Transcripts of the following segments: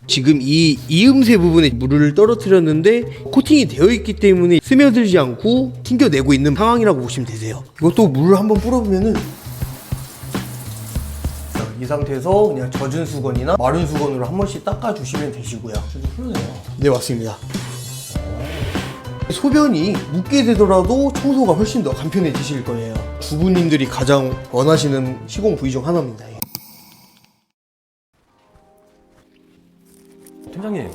지금 이 이음새 부분에 물을 떨어뜨렸는데 코팅이 되어 있기 때문에 스며들지 않고 튕겨내고 있는 상황이라고 보시면 되세요. 이것도 물을 한번 뿌려보면은 이 상태에서 그냥 젖은 수건이나 마른 수건으로 한 번씩 닦아주시면 되시고요. 좀 흐르네요. 네, 맞습니다. 소변이 묻게 되더라도 청소가 훨씬 더 간편해지실 거예요. 주부님들이 가장 원하시는 시공 부위 중 하나입니다. 팀장님,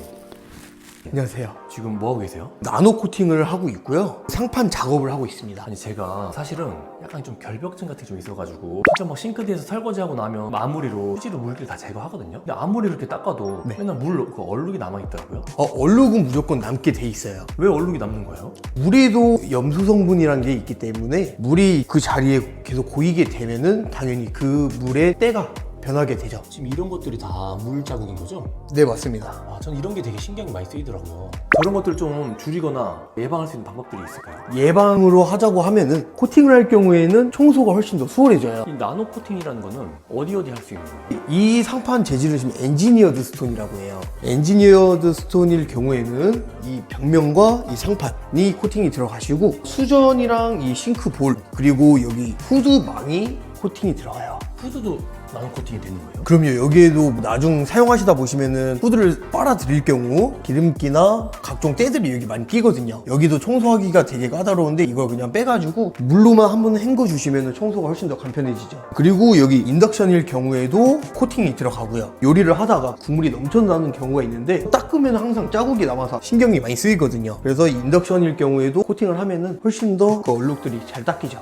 안녕하세요. 지금 뭐 하고 계세요? 나노 코팅을 하고 있고요. 상판 작업을 하고 있습니다. 아니 제가 사실은 약간 좀 결벽증 같은 게 좀 있어가지고 진짜 막 싱크대에서 설거지하고 나면 마무리로 휴지로 물기를 다 제거하거든요. 근데 아무리 이렇게 닦아도 네. 맨날 그 얼룩이 남아있더라고요. 얼룩은 무조건 남게 돼 있어요. 왜 얼룩이 남는 거예요? 물에도 염소 성분이라는 게 있기 때문에 물이 그 자리에 계속 고이게 되면은 당연히 그 물의 때가 변하게 되죠. 지금 이런 것들이 다 물 자국인 거죠? 네, 맞습니다. 아, 전 이런 게 되게 신경이 많이 쓰이더라고요. 그런 것들 좀 줄이거나 예방할 수 있는 방법들이 있을까요? 예방으로 하자고 하면은 코팅을 할 경우에는 청소가 훨씬 더 수월해져요. 이 나노 코팅이라는 거는 어디 할 수 있는 거예요? 이 상판 재질을 지금 엔지니어드 스톤이라고 해요. 엔지니어드 스톤일 경우에는 이 벽면과 이 상판이 코팅이 들어가시고 수전이랑 이 싱크볼 그리고 여기 후드망이 코팅이 들어가요. 후드도 나노 코팅이 되는 거예요? 그럼요. 여기에도 나중 사용하시다 보시면은 후드를 빨아들일 경우 기름기나 각종 때들이 여기 많이 끼거든요. 여기도 청소하기가 되게 까다로운데 이걸 그냥 빼가지고 물로만 한번 헹궈 주시면은 청소가 훨씬 더 간편해지죠. 그리고 여기 인덕션일 경우에도 코팅이 들어가고요. 요리를 하다가 국물이 넘쳐나는 경우가 있는데 닦으면 항상 자국이 남아서 신경이 많이 쓰이거든요. 그래서 인덕션일 경우에도 코팅을 하면은 훨씬 더 그 얼룩들이 잘 닦이죠.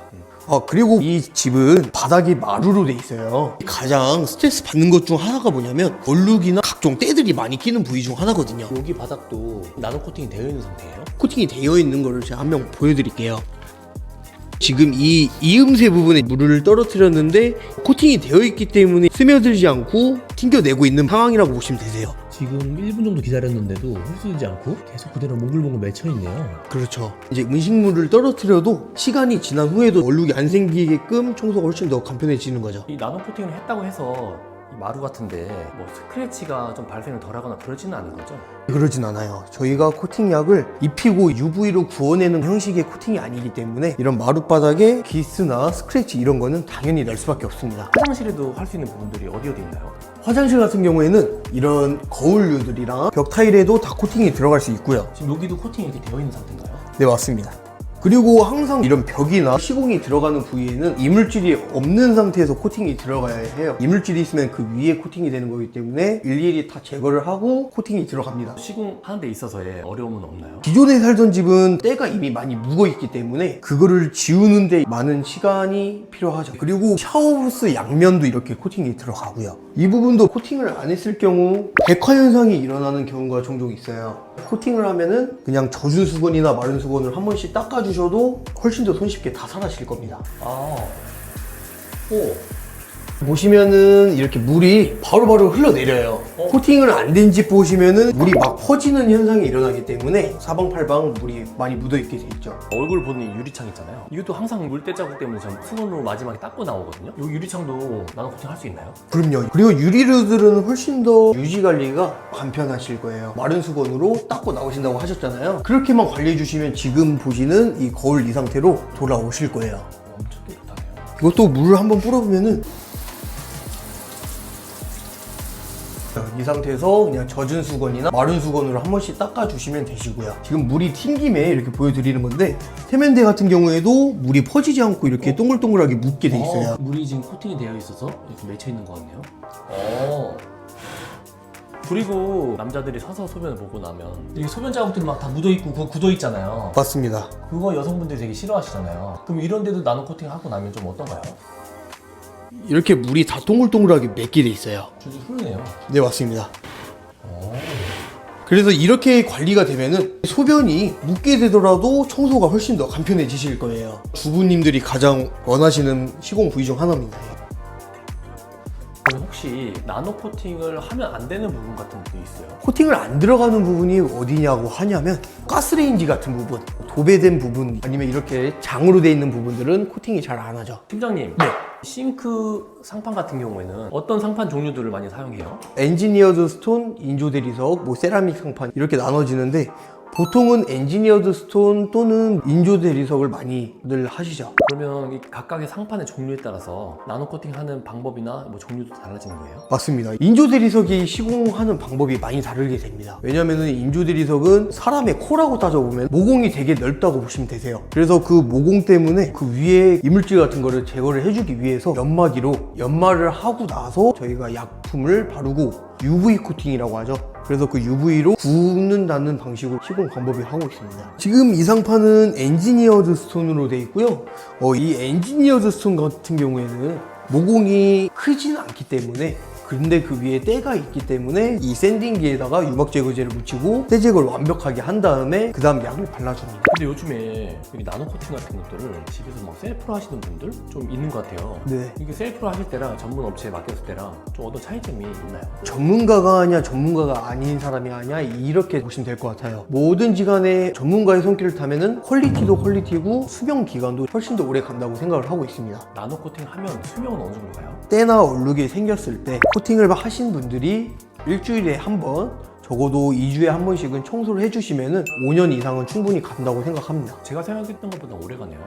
그리고 이 집은 바닥이 마루로 돼 있어요. 가장 스트레스 받는 것 중 하나가 뭐냐면 얼룩이나 각종 때들이 많이 끼는 부위 중 하나거든요. 여기 바닥도 나노 코팅이 되어 있는 상태예요? 코팅이 되어 있는 거를 제가 한 명 보여드릴게요. 지금 이 이음새 부분에 물을 떨어뜨렸는데 코팅이 되어 있기 때문에 스며들지 않고 튕겨내고 있는 상황이라고 보시면 되세요. 지금 1분 정도 기다렸는데도 흡수되지 않고 계속 그대로 몽글몽글 맺혀있네요. 그렇죠. 이제 음식물을 떨어뜨려도 시간이 지난 후에도 얼룩이 안 생기게끔 청소가 훨씬 더 간편해지는 거죠. 이 나노 코팅을 했다고 해서 이 마루 같은데 뭐 스크래치가 좀 발생을 덜하거나 그러지는 않은 거죠? 그러진 않아요. 저희가 코팅약을 입히고 UV로 구워내는 형식의 코팅이 아니기 때문에 이런 마룻바닥에 기스나 스크래치 이런 거는 당연히 날 수밖에 없습니다. 화장실에도 할 수 있는 부분들이 어디 있나요? 화장실 같은 경우에는 이런 거울류들이랑 벽 타일에도 다 코팅이 들어갈 수 있고요. 지금 여기도 코팅이 이렇게 되어 있는 상태인가요? 네, 맞습니다. 그리고 항상 이런 벽이나 시공이 들어가는 부위에는 이물질이 없는 상태에서 코팅이 들어가야 해요. 이물질이 있으면 그 위에 코팅이 되는 거기 때문에 일일이 다 제거를 하고 코팅이 들어갑니다. 시공하는 데 있어서의 어려움은 없나요? 기존에 살던 집은 때가 이미 많이 묵어 있기 때문에 그거를 지우는데 많은 시간이 필요하죠. 그리고 샤워부스 양면도 이렇게 코팅이 들어가고요. 이 부분도 코팅을 안 했을 경우 백화 현상이 일어나는 경우가 종종 있어요. 코팅을 하면은 그냥 젖은 수건이나 마른 수건을 한 번씩 닦아주셔도 훨씬 더 손쉽게 다 사라질 겁니다. 보시면은 이렇게 물이 바로바로 흘러내려요. 코팅을 안 된 집 보시면은 물이 막 퍼지는 현상이 일어나기 때문에 사방팔방 물이 많이 묻어있게 돼 있죠. 얼굴 보는 유리창 있잖아요. 이것도 항상 물때 자국 때문에 전 수건으로 마지막에 닦고 나오거든요. 이 유리창도 나노 코팅 할 수 있나요? 그럼요. 그리고 유리류들은 훨씬 더 유지 관리가 간편하실 거예요. 마른 수건으로 닦고 나오신다고 하셨잖아요. 그렇게만 관리해 주시면 지금 보시는 이 거울 이 상태로 돌아오실 거예요. 엄청 깨끗하네요. 이것도 물을 한번 뿌려보면은 이 상태에서 그냥 젖은 수건이나 마른 수건으로 한 번씩 닦아주시면 되시고요. 지금 물이 튄 김에 이렇게 보여드리는 건데 세면대 같은 경우에도 물이 퍼지지 않고 이렇게 동글동글하게 묻게 돼 있어요. 물이 지금 코팅이 되어 있어서 이렇게 맺혀 있는 것 같네요. 그리고 남자들이 서서 소변을 보고 나면 이게 소변 자국들이 막 다 묻어 있고 그거 굳어 있잖아요. 맞습니다. 그거 여성분들이 되게 싫어하시잖아요. 그럼 이런 데도 나노 코팅 하고 나면 좀 어떤가요? 이렇게 물이 다 동글동글하게 맺게 돼 있어요. 줄줄 흐르네요. 네, 맞습니다. 그래서 이렇게 관리가 되면은 소변이 묻게 되더라도 청소가 훨씬 더 간편해지실 거예요. 주부님들이 가장 원하시는 시공 부위 중 하나입니다. 그럼 혹시 혹시 나노 코팅을 하면 안 되는 부분 같은 게 있어요? 코팅을 안 들어가는 부분이 어디냐고 하냐면 가스레인지 같은 부분, 도배된 부분, 아니면 이렇게 장으로 돼 있는 부분들은 코팅이 잘 안 하죠. 팀장님, 네. 싱크 상판 같은 경우에는 어떤 상판 종류들을 많이 사용해요? 엔지니어드 스톤, 인조 대리석, 뭐 세라믹 상판 이렇게 나눠지는데 보통은 엔지니어드 스톤 또는 인조 대리석을 많이들 하시죠. 그러면 이 각각의 상판의 종류에 따라서 나노 코팅하는 방법이나 뭐 종류도 달라지는 거예요? 맞습니다. 인조 대리석이 시공하는 방법이 많이 다르게 됩니다. 왜냐면은 인조 대리석은 사람의 코라고 따져보면 모공이 되게 넓다고 보시면 되세요. 그래서 그 모공 때문에 그 위에 이물질 같은 거를 제거를 해주기 위해서 연마기로 연마를 하고 나서 저희가 약품을 바르고 UV 코팅이라고 하죠. 그래서 그 UV로 굽는다는 방식으로 시공 방법이 하고 있습니다. 지금 이 상판은 엔지니어드 스톤으로 되어 있고요. 이 엔지니어드 스톤 같은 경우에는 모공이 크지는 않기 때문에, 근데 그 위에 때가 있기 때문에 이 샌딩기에다가 유막 제거제를 묻히고 때 제거를 완벽하게 한 다음에 그 다음 약을 발라줍니다. 근데 요즘에 이 나노 코팅 같은 것들을 집에서 막 셀프로 하시는 분들 좀 있는 것 같아요. 네. 이게 셀프로 하실 때랑 전문 업체에 맡겼을 때랑 좀 어떤 차이점이 있나요? 전문가가 아니야 전문가가 아닌 사람이 아니야 이렇게 보시면 될 것 같아요. 뭐든지 간에 전문가의 손길을 타면은 퀄리티도 퀄리티고 수명 기간도 훨씬 더 오래 간다고 생각을 하고 있습니다. 나노 코팅 하면 수명은 어느 정도 가요? 때나 얼룩이 생겼을 때 코팅을 하신 분들이 일주일에 한 번, 적어도 2주에 한 번씩은 청소를 해주시면은 5년 이상은 충분히 간다고 생각합니다. 제가 생각했던 것보다 오래 가네요.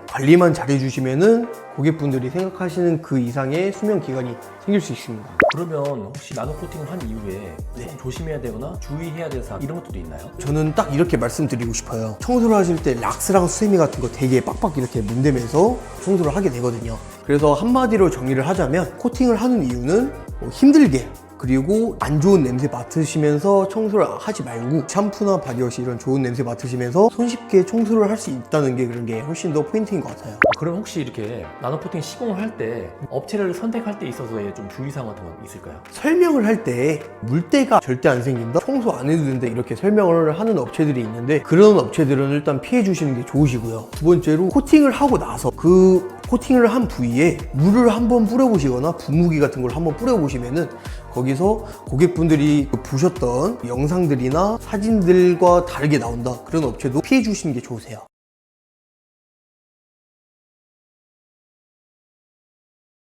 관리만 잘 해주시면은 고객분들이 생각하시는 그 이상의 수명 기간이 생길 수 있습니다. 그러면 혹시 나노 코팅을 한 이후에 좀 조심해야 되거나 주의해야 될 사항 이런 것들도 있나요? 저는 딱 이렇게 말씀드리고 싶어요. 청소를 하실 때 락스랑 수세미 같은 거 되게 빡빡 이렇게 문대면서 청소를 하게 되거든요. 그래서 한마디로 정리를 하자면 코팅을 하는 이유는 힘들게, 그리고 안 좋은 냄새 맡으시면서 청소를 하지 말고 샴푸나 바디워시 이런 좋은 냄새 맡으시면서 손쉽게 청소를 할 수 있다는 게 그런 게 훨씬 더 포인트인 것 같아요. 그럼 혹시 이렇게 나노 코팅 시공을 할 때 업체를 선택할 때 있어서의 좀 주의사항 같은 건 있을까요? 설명을 할 때 물때가 절대 안 생긴다, 청소 안 해도 된다 이렇게 설명을 하는 업체들이 있는데 그런 업체들은 일단 피해 주시는 게 좋으시고요. 두 번째로 코팅을 하고 나서 그 코팅을 한 부위에 물을 한번 뿌려보시거나 분무기 같은 걸 한번 뿌려보시면은 거기서 고객분들이 보셨던 영상들이나 사진들과 다르게 나온다, 그런 업체도 피해 주시는 게 좋으세요.